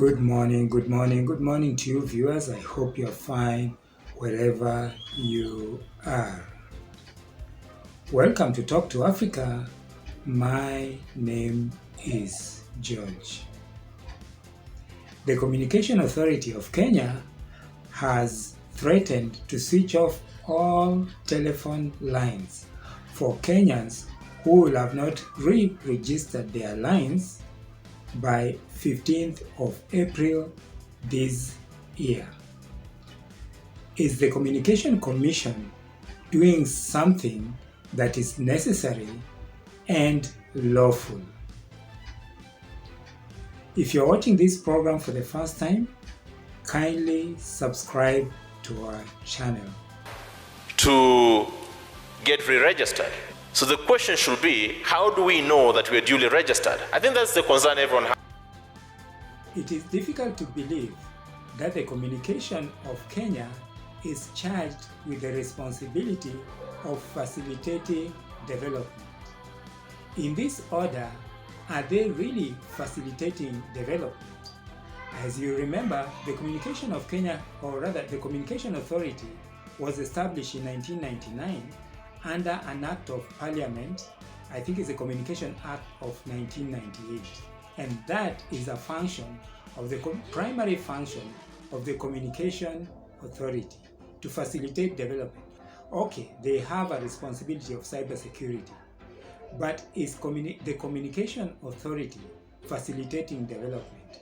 Good morning, good morning, good morning to you viewers. I hope you're fine wherever you are. Welcome to Talk to Africa. My name is George. The Communication Authority of Kenya has threatened to switch off all telephone lines for Kenyans who will have not re-registered their lines by 15th of April this year. Is the Communication Commission doing something that is necessary and lawful? If you're watching this program for the first time, kindly subscribe to our channel. To get re-registered. So the question should be, how do we know that we are duly registered? I think that's the concern everyone has. It is difficult to believe that the Communication of Kenya is charged with the responsibility of facilitating development. In this order, are they really facilitating development? As you remember, the Communication of Kenya, or rather the Communication Authority, was established in 1999 under an Act of Parliament. I think it's the Communication Act of 1998. And that is a function of the primary function of the Communication Authority, to facilitate development. Okay, they have a responsibility of cybersecurity, but is the Communication Authority facilitating development?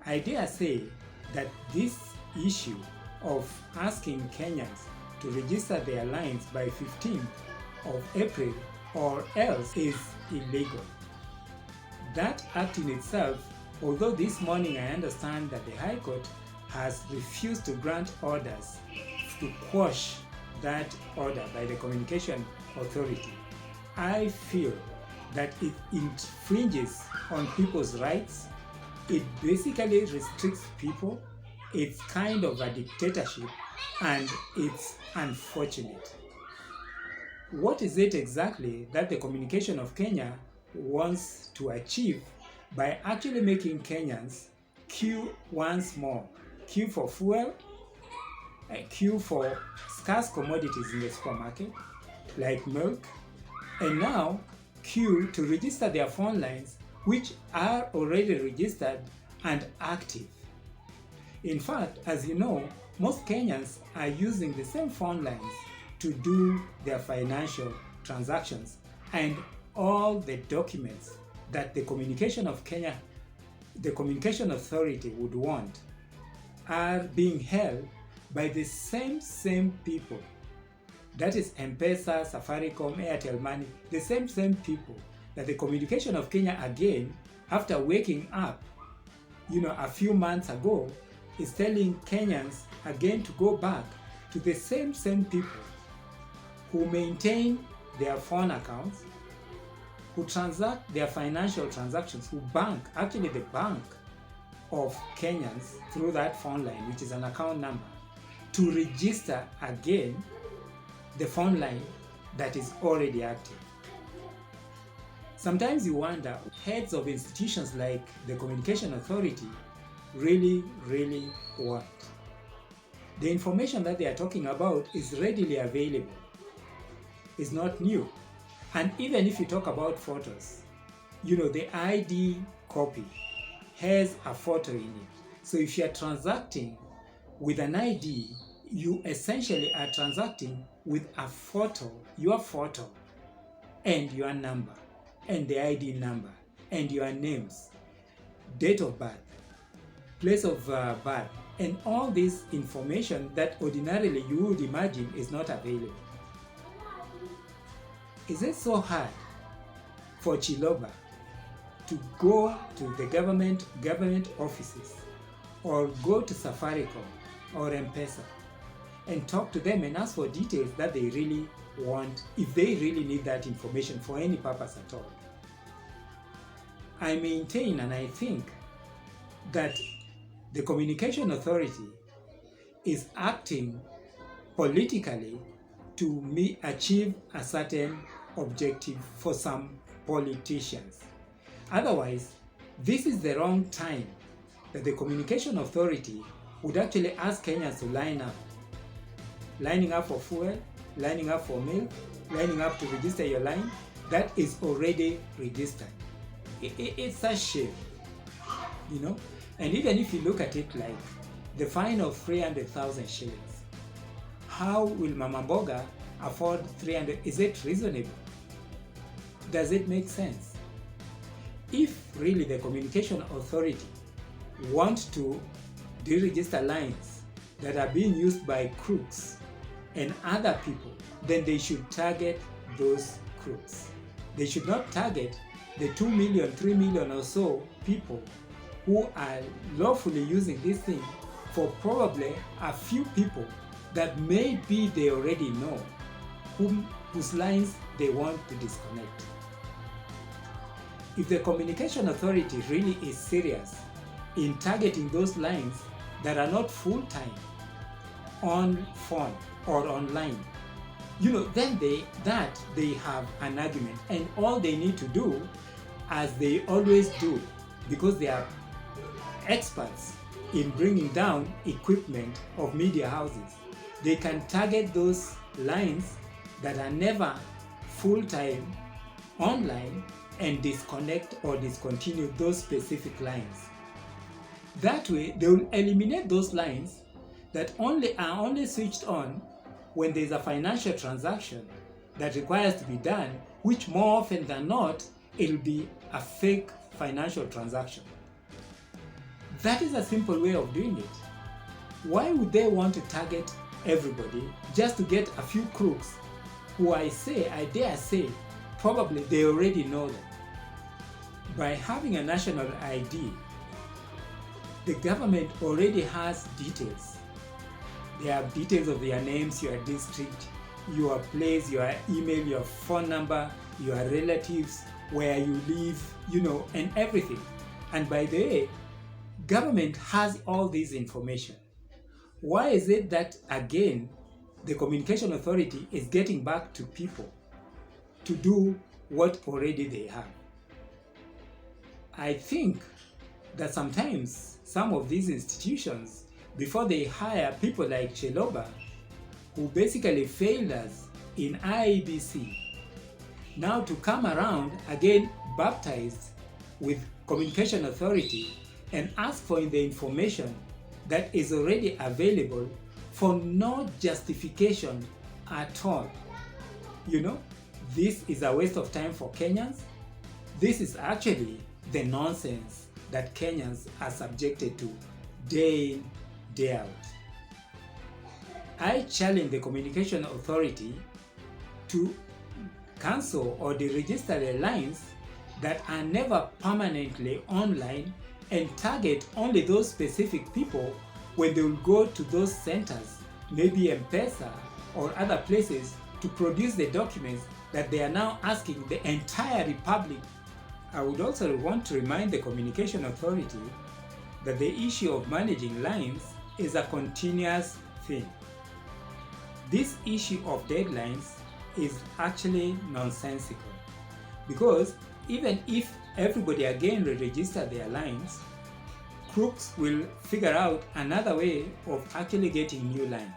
I dare say that this issue of asking Kenyans to register their lines by 15th of April or else is illegal. That act in itself, although this morning I understand that the High Court has refused to grant orders to quash that order by the Communication Authority, I feel that it infringes on people's rights. It basically restricts people. It's kind of a dictatorship, and it's unfortunate. What is it exactly that the Communication of Kenya wants to achieve by actually making Kenyans queue once more? Queue for fuel, queue for scarce commodities in the supermarket, like milk, and now queue to register their phone lines, which are already registered and active. In fact, as you know, most Kenyans are using the same phone lines to do their financial transactions, and all the documents that the Communication of Kenya, the Communication Authority would want, are being held by the same people. That is M-Pesa, SAFARICOM, AIRTEL money, the same people that the Communication of Kenya, again, after waking up, a few months ago, is telling Kenyans again to go back to the same people who maintain their phone accounts, who transact their financial transactions, who bank, actually the bank of Kenyans through that phone line, which is an account number, to register again the phone line that is already active. Sometimes you wonder, heads of institutions like the Communication Authority really what? The information that they are talking about is readily available. It's not new. And even if you talk about photos, the ID copy has a photo in it. So if you are transacting with an ID, you essentially are transacting with a photo, your photo, and your number, and the ID number, and your names, date of birth, place of birth, and all this information that ordinarily you would imagine is not available. Is it so hard for Chiloba to go to the government offices, or go to SAFARICOM or M-Pesa and talk to them and ask for details that they really want, if they really need that information for any purpose at all? I maintain, and I think, that the Communication Authority is acting politically to achieve a certain objective for some politicians. Otherwise, this is the wrong time that the Communication Authority would actually ask Kenyans to line up. Lining up for fuel, lining up for milk, lining up to register your line, that is already registered. It's a shame, you know? And even if you look at it like the fine of 300,000 shillings, how will Mama Mboga afford 300? Is it reasonable? Does it make sense? If really the Communication Authority want to deregister lines that are being used by crooks and other people, then they should target those crooks. They should not target the 2 million, 3 million or so people who are lawfully using this thing for probably a few people that maybe they already know whose lines they want to disconnect. If the Communication Authority really is serious in targeting those lines that are not full-time on phone or online, you know, then they have an argument, and all they need to do, as they always do, because they are experts in bringing down equipment of media houses, they can target those lines that are never full-time online and disconnect or discontinue those specific lines. That way, they will eliminate those lines that are only switched on when there's a financial transaction that requires to be done, which more often than not, it'll be a fake financial transaction. That is a simple way of doing it. Why would they want to target everybody just to get a few crooks who I dare say, probably they already know them? By having a national ID, the government already has details. There are details of their names, your district, your place, your email, your phone number, your relatives, where you live, you know, and everything. And by the way, government has all this information. Why is it that, again, the Communication Authority is getting back to people to do what already they have? I think that sometimes some of these institutions, before they hire people like Chiloba, who basically failed us in IEBC, now to come around again baptized with Communication Authority and ask for the information that is already available for no justification at all. You know, this is a waste of time for Kenyans. This is actually the nonsense that Kenyans are subjected to day in, day out. I challenge the Communication Authority to cancel or deregister the lines that are never permanently online and target only those specific people when they will go to those centers, maybe M-Pesa or other places, to produce the documents that they are now asking the entire republic. I would also want to remind the Communication Authority that the issue of managing lines is a continuous thing. This issue of deadlines is actually nonsensical, because even if everybody again will register their lines, crooks will figure out another way of actually getting new lines.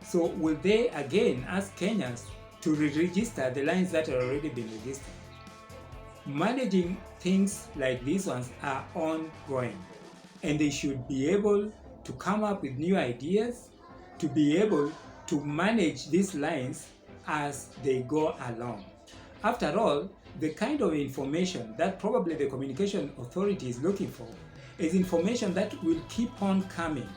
So will they again ask Kenyans to re-register the lines that have already been registered? Managing things like these ones are ongoing, and they should be able to come up with new ideas to be able to manage these lines as they go along. After all, the kind of information that probably the Communication Authority is looking for is information that will keep on coming.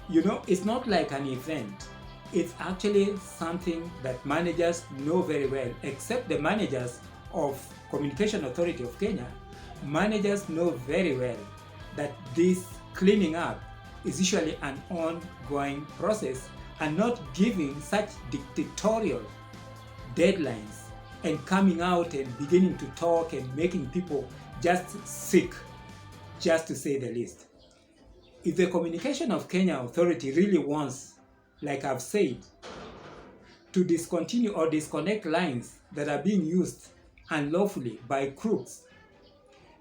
You know, it's not like an event. It's actually something that managers know very well, except the managers of Communication Authority of Kenya. Managers know very well that this cleaning up is usually an ongoing process, and not giving such dictatorial deadlines and coming out and beginning to talk and making people just sick, just to say the least. If the Communication of Kenya Authority really wants, like I've said, to discontinue or disconnect lines that are being used unlawfully by crooks,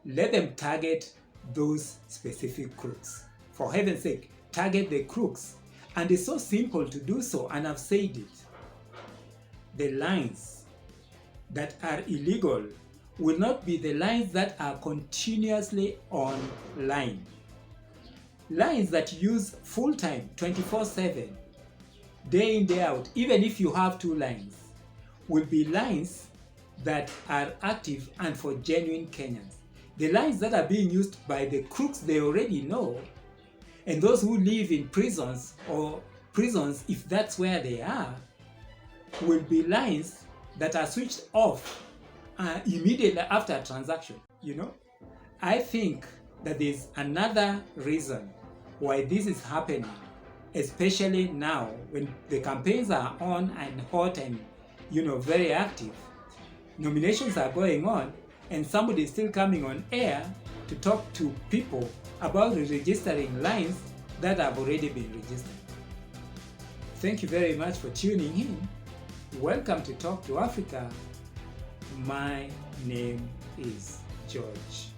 let them target those specific crooks. For heaven's sake, target the crooks. And it's so simple to do so, and I've said it. The lines that are illegal will not be the lines that are continuously online. Lines that use full-time, 24/7, day in, day out, even if you have 2 lines, will be lines that are active and for genuine Kenyans. The lines that are being used by the crooks they already know, and those who live in prisons, or prisons if that's where they are, will be lines that are switched off immediately after a transaction. I think that there's another reason why this is happening, especially now when the campaigns are on and hot and very active. Nominations are going on, and somebody is still coming on air to talk to people about registering lines that have already been registered. Thank you very much for tuning in. Welcome to Talk to Africa. My name is George.